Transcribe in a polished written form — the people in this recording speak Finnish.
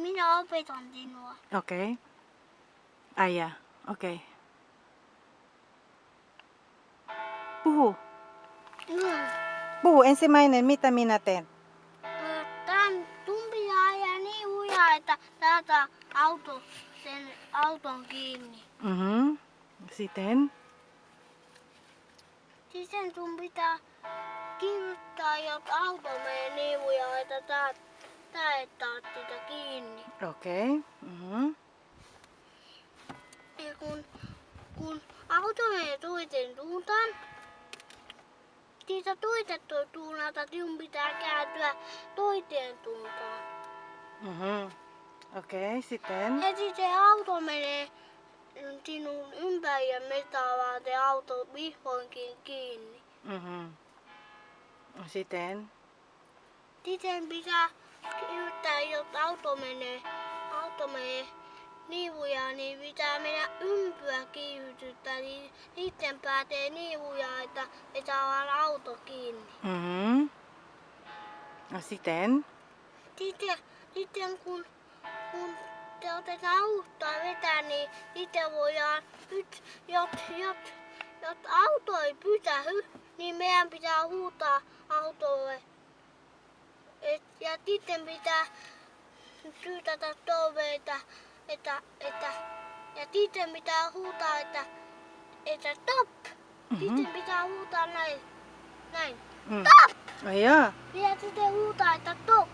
minä opetan sinua. Okei. Ai jaa, okei. Puhu. Puhu ensimmäinen, mitä minä teen? Tän tumpia ajaa niin ujaa, että saadaan sen auton kiinni. Sitten? Sitten sun pitää kiinnittää, jotta auto menee niin ujaa, että tää et saa sitä kiinni. Okei. Ja kun auto menee toiseen suuntaan, siitä toisesta suunnalta sinun pitää kääntyä toiseen suuntaan. Okei, sitten? Ja sitten se auto menee sinun ympäri ja me saadaan se auto vihdoinkin kiinni. Sitten? Sitten pitää yrittää, jos auto menee niin lujaa, niin pitää mennä ympyä kiihdytystä, niin sitten pääsee niin lujaa, että me saadaan auto kiinni. Sitten? Sitten kun te otetaan uudestaan vetää, niin sitten voidaan nyt, jos auto ei pysähy, niin meidän pitää huutaa autolle. Ja sitten pitää syytätä toveita, ja sitten pitää huutaa, että stop! Sitten pitää huutaa näin. Stop! Ai jaa. Ja sitten huutaa, että stop!